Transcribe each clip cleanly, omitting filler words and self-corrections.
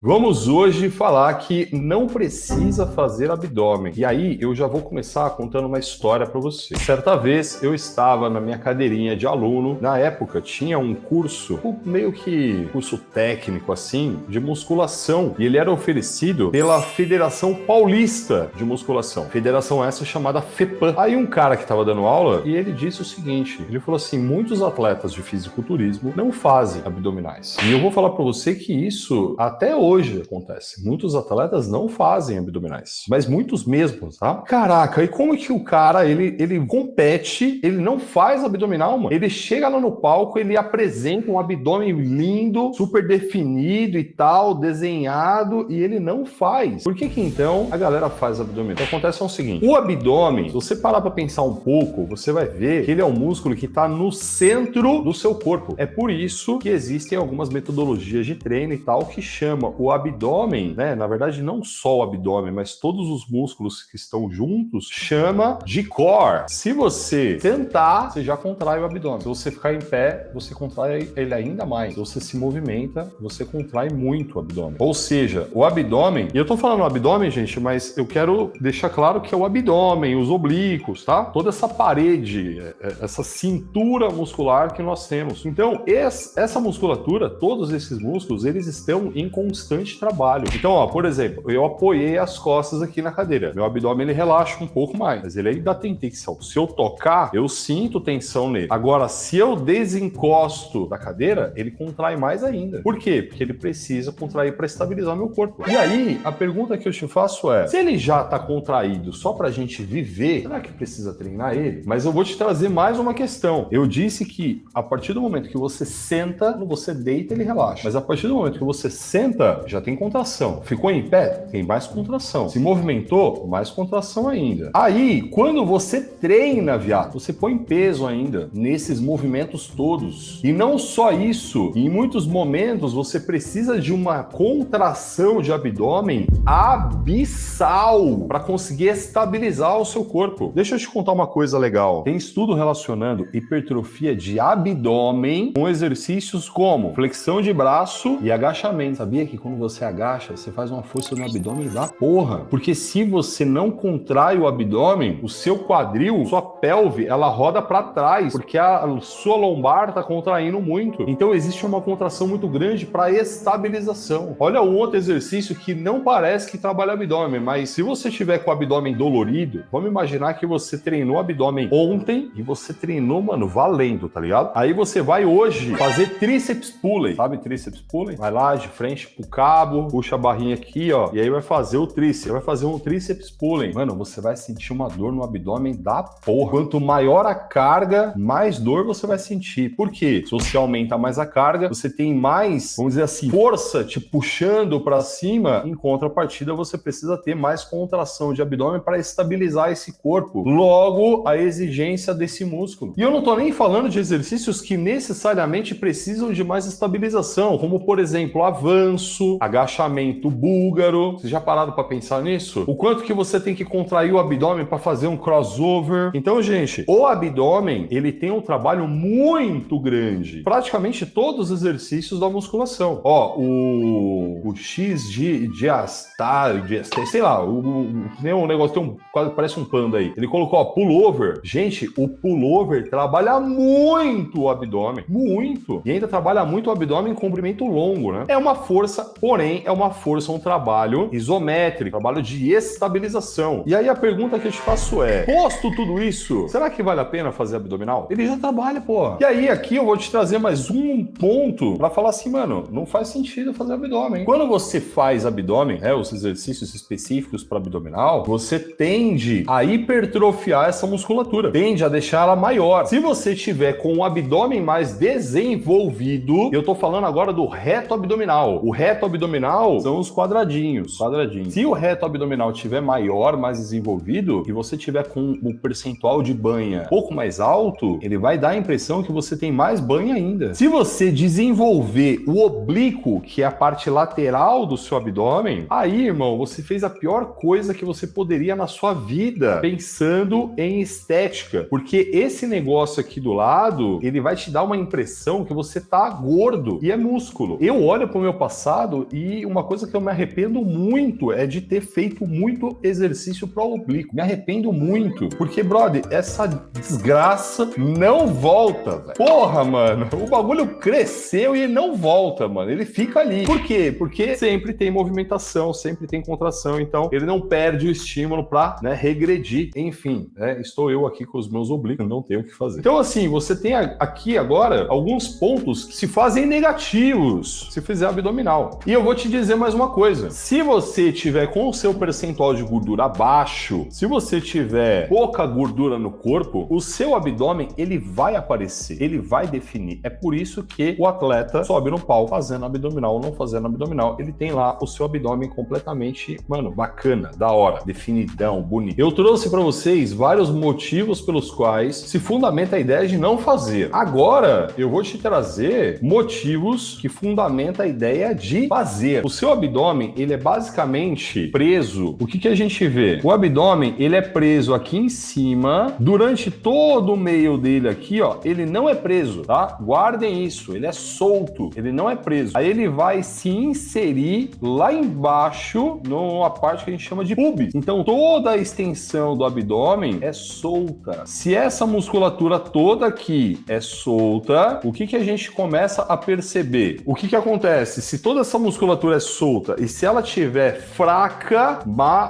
Vamos hoje falar que não precisa fazer abdômen. E aí eu já vou começar contando uma história para você. Certa vez eu estava na minha cadeirinha de aluno. Na época tinha um curso, meio que curso técnico assim, de musculação. E ele era oferecido pela Federação Paulista de Musculação. Federação essa chamada FEPAM. Aí um cara que estava dando aula e ele disse o seguinte, ele falou assim, muitos atletas de fisiculturismo não fazem abdominais. E eu vou falar para você que isso até hoje acontece. Muitos atletas não fazem abdominais, mas muitos mesmo, tá? Caraca, e como que o cara, ele compete, ele não faz abdominal, mano? Ele chega lá no palco, ele apresenta um abdômen lindo, super definido e tal, desenhado, e ele não faz. Por que que então a galera faz abdominal? O que acontece é o seguinte, o abdômen, se você parar pra pensar um pouco, você vai ver que ele é um músculo que tá no centro do seu corpo. É por isso que existem algumas metodologias de treino e tal que chama o abdômen, né? Na verdade, não só o abdômen, mas todos os músculos que estão juntos, chama de core. Se você tentar, você já contrai o abdômen. Se você ficar em pé, você contrai ele ainda mais. Se você se movimenta, você contrai muito o abdômen. Ou seja, o abdômen, e eu tô falando abdômen, gente, mas eu quero deixar claro que é o abdômen, os oblíquos, tá? Toda essa parede, essa cintura muscular que nós temos. Então, essa musculatura, todos esses músculos, eles estão em constante trabalho. Então, ó, por exemplo, eu apoiei as costas aqui na cadeira. Meu abdômen, ele relaxa um pouco mais, mas ele ainda tem tensão. Se eu tocar, eu sinto tensão nele. Agora, se eu desencosto da cadeira, ele contrai mais ainda. Por quê? Porque ele precisa contrair para estabilizar meu corpo. E aí, a pergunta que eu te faço é, se ele já tá contraído só pra gente viver, será que precisa treinar ele? Mas eu vou te trazer mais uma questão. Eu disse que a partir do momento que você senta, quando você deita, ele relaxa. Mas a partir do momento que você senta, já tem contração. Ficou em pé, tem mais contração. Se movimentou, mais contração ainda. Aí, quando você treina, viado, você põe peso ainda nesses movimentos todos. E não só isso, em muitos momentos você precisa de uma contração de abdômen abissal para conseguir estabilizar o seu corpo. Deixa eu te contar uma coisa legal. Tem estudo relacionando hipertrofia de abdômen com exercícios como flexão de braço e agachamento. Sabia que quando você agacha, você faz uma força no abdômen da porra. Porque se você não contrai o abdômen, o seu quadril, sua pelve, ela roda para trás, porque a sua lombar tá contraindo muito. Então existe uma contração muito grande para estabilização. Olha um outro exercício que não parece que trabalha abdômen, mas se você tiver com o abdômen dolorido, vamos imaginar que você treinou abdômen ontem e você treinou, mano, valendo, tá ligado? Aí você vai hoje fazer tríceps pulley, sabe tríceps pulley? Vai lá de frente pro cabo, puxa a barrinha aqui, ó, e aí vai fazer o tríceps, vai fazer um tríceps pulley. Mano, você vai sentir uma dor no abdômen da porra. Quanto maior a carga, mais dor você vai sentir. Por quê? Se você aumenta mais a carga, você tem mais, vamos dizer assim, força te puxando para cima. Em contrapartida, você precisa ter mais contração de abdômen para estabilizar esse corpo. Logo, a exigência desse músculo. E eu não tô nem falando de exercícios que necessariamente precisam de mais estabilização, como por exemplo, avanço, agachamento búlgaro. Vocês já pararam para pensar nisso? O quanto que você tem que contrair o abdômen para fazer um crossover? Então, gente, o abdômen, ele tem um trabalho muito grande. Praticamente todos os exercícios da musculação. Ó, o X de astar, sei lá, tem um negócio, quase parece um panda aí. Ele colocou, ó, pullover. Gente, o pullover trabalha muito o abdômen. Muito. E ainda trabalha muito o abdômen em comprimento longo, né? É uma força, porém, é uma força, um trabalho isométrico, trabalho de estabilização. E aí a pergunta que eu te faço é, posto tudo isso, será que vale a pena fazer abdominal? Ele já trabalha, pô. E aí aqui eu vou te trazer mais um ponto pra falar assim, mano, não faz sentido fazer abdômen. Quando você faz abdômen, os exercícios específicos para abdominal, você tende a hipertrofiar essa musculatura, tende a deixar ela maior. Se você tiver com o abdômen mais desenvolvido, eu tô falando agora do reto abdominal. O reto abdominal são os quadradinhos. Se o reto abdominal tiver maior, mais desenvolvido, e você tiver com o percentual de banha um pouco mais alto, ele vai dar a impressão que você tem mais banha ainda. Se você desenvolver o oblíquo, que é a parte lateral do seu abdômen, aí, irmão, você fez a pior coisa que você poderia na sua vida, pensando em estética. Porque esse negócio aqui do lado, ele vai te dar uma impressão que você tá gordo e é músculo. Eu olho pro meu passado engraçado e uma coisa que eu me arrependo muito é de ter feito muito exercício pro oblíquo. Me arrependo muito, porque, brother, essa desgraça não volta, velho. Porra, mano, o bagulho cresceu e ele não volta, mano. Ele fica ali. Por quê? Porque sempre tem movimentação, sempre tem contração, então ele não perde o estímulo pra, né, regredir. Enfim, né, estou eu aqui com os meus oblíquos, não tenho o que fazer. Então, assim, você tem aqui agora alguns pontos que se fazem negativos se fizer abdominal. E eu vou te dizer mais uma coisa. Se você tiver com o seu percentual de gordura baixo, se você tiver pouca gordura no corpo, o seu abdômen, ele vai aparecer, ele vai definir. É por isso que o atleta sobe no palco fazendo abdominal ou não fazendo abdominal, ele tem lá o seu abdômen completamente, mano, bacana, da hora, definidão, bonito. Eu trouxe para vocês vários motivos pelos quais se fundamenta a ideia de não fazer. Agora, eu vou te trazer motivos que fundamentam a ideia de fazer. O seu abdômen, ele é basicamente preso. O que a gente vê? O abdômen, ele é preso aqui em cima, durante todo o meio dele aqui, ó, ele não é preso, tá? Guardem isso, ele é solto, ele não é preso. Aí ele vai se inserir lá embaixo, numa parte que a gente chama de pubis. Então, toda a extensão do abdômen é solta. Se essa musculatura toda aqui é solta, o que a gente começa a perceber? O que acontece? Se toda essa musculatura é solta e se ela estiver fraca,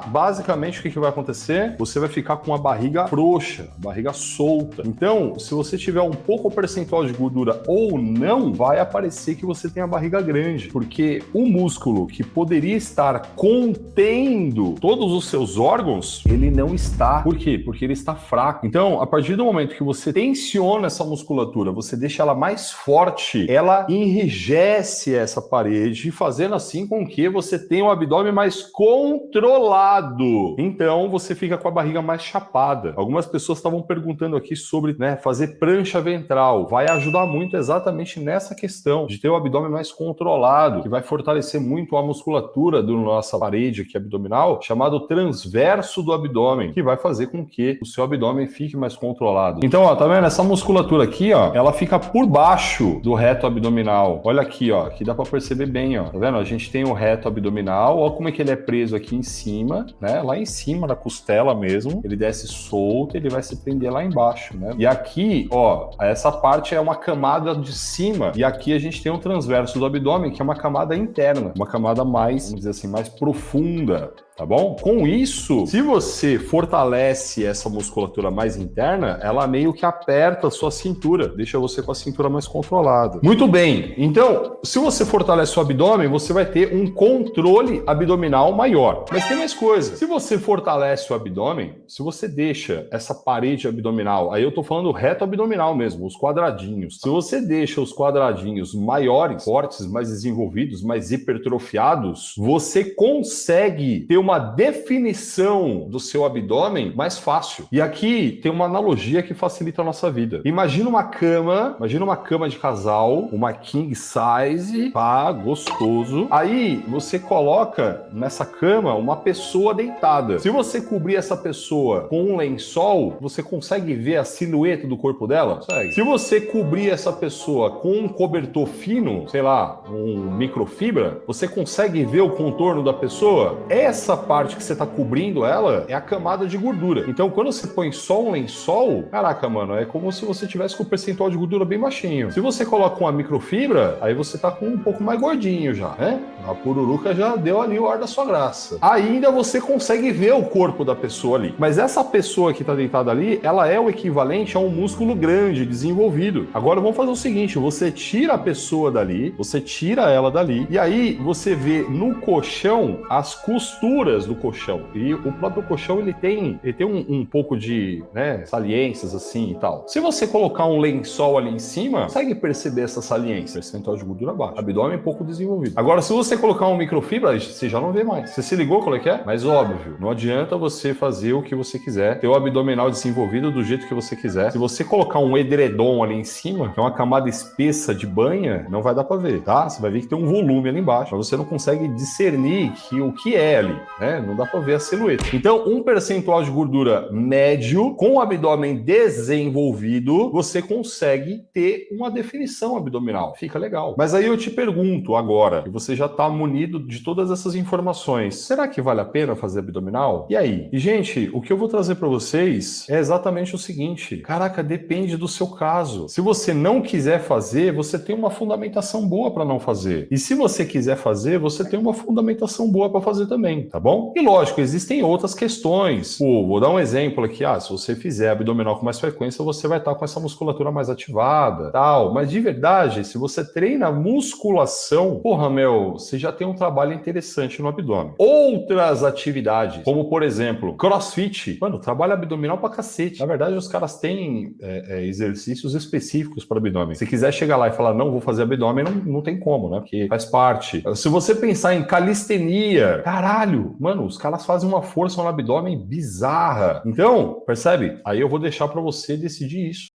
basicamente o que vai acontecer? Você vai ficar com a barriga frouxa, barriga solta. Então, se você tiver um pouco percentual de gordura ou não, vai aparecer que você tem a barriga grande, porque o músculo que poderia estar contendo todos os seus órgãos, ele não está. Por quê? Porque ele está fraco. Então, a partir do momento que você tensiona essa musculatura, você deixa ela mais forte, ela enrijece essa parede, fazendo assim com que você tenha um abdômen mais controlado. Então, você fica com a barriga mais chapada. Algumas pessoas estavam perguntando aqui sobre, né, fazer prancha ventral. Vai ajudar muito exatamente nessa questão de ter o abdômen mais controlado, que vai fortalecer muito a musculatura da nossa parede aqui abdominal, chamado transverso do abdômen, que vai fazer com que o seu abdômen fique mais controlado. Então, ó, tá vendo? Essa musculatura aqui, ó, ela fica por baixo do reto abdominal. Olha aqui, ó, que dá pra perceber bem, ó. Tá vendo? A gente tem o reto abdominal, ó como é que ele é preso aqui em cima, né? Lá em cima da costela mesmo. Ele desce solto, ele vai se prender lá embaixo, né? E aqui, ó, essa parte é uma camada de cima e aqui a gente tem o transverso do abdômen, que é uma camada interna, uma camada mais, vamos dizer assim, mais profunda. Tá bom? Com isso, se você fortalece essa musculatura mais interna, ela meio que aperta a sua cintura, deixa você com a cintura mais controlada. Muito bem, então, se você fortalece o abdômen, você vai ter um controle abdominal maior. Mas tem mais coisa. Se você fortalece o abdômen, se você deixa essa parede abdominal, aí eu tô falando reto abdominal mesmo, os quadradinhos. Se você deixa os quadradinhos maiores, fortes, mais desenvolvidos, mais hipertrofiados, você consegue ter uma definição do seu abdômen mais fácil. E aqui tem uma analogia que facilita a nossa vida. Imagina uma cama de casal, uma king size, pá, gostoso. Aí você coloca nessa cama uma pessoa deitada. Se você cobrir essa pessoa com um lençol, você consegue ver a silhueta do corpo dela? Consegue. Se você cobrir essa pessoa com um cobertor fino, sei lá, um microfibra, você consegue ver o contorno da pessoa? Essa parte que você tá cobrindo ela é a camada de gordura. Então, quando você põe só um lençol, caraca, mano, é como se você tivesse com o percentual de gordura bem baixinho. Se você coloca uma microfibra, aí você tá com um pouco mais gordinho já, né? A pururuca já deu ali o ar da sua graça. Ainda você consegue ver o corpo da pessoa ali. Mas essa pessoa que tá deitada ali, ela é o equivalente a um músculo grande, desenvolvido. Agora vamos fazer o seguinte, você tira a pessoa dali, você tira ela dali, e aí você vê no colchão as costuras do colchão. E o próprio colchão, ele tem um pouco de, né, saliências assim e tal. Se você colocar um lençol ali em cima, consegue perceber essa saliência. Percentual de gordura baixo. Abdômen pouco desenvolvido. Agora, se você colocar um microfibra, você já não vê mais. Você se ligou qual é que é? Mas óbvio, não adianta você fazer o que você quiser, ter o abdominal desenvolvido do jeito que você quiser. Se você colocar um edredom ali em cima, que é uma camada espessa de banha, não vai dar pra ver, tá? Você vai ver que tem um volume ali embaixo, mas você não consegue discernir o que é ali. Não dá para ver a silhueta. Então, um percentual de gordura médio, com o abdômen desenvolvido, você consegue ter uma definição abdominal. Fica legal. Mas aí eu te pergunto agora, agora que você já está munido de todas essas informações, será que vale a pena fazer abdominal? E aí? E, gente, o que eu vou trazer para vocês é exatamente o seguinte. Caraca, depende do seu caso. Se você não quiser fazer, você tem uma fundamentação boa para não fazer. E se você quiser fazer, você tem uma fundamentação boa para fazer também, tá bom? E lógico, existem outras questões. Pô, vou dar um exemplo aqui. Se você fizer abdominal com mais frequência, você vai estar com essa musculatura mais ativada, tal. Mas de verdade, se você treina musculação, porra, meu, você já tem um trabalho interessante no abdômen. Outras atividades, como por exemplo, CrossFit. Mano, trabalho abdominal pra cacete. Na verdade, os caras têm exercícios específicos para abdômen. Se quiser chegar lá e falar, não, vou fazer abdômen, não tem como, né? Porque faz parte. Se você pensar em calistenia, caralho, mano, os caras fazem uma força no abdômen bizarra. Então, percebe? Aí eu vou deixar para você decidir isso.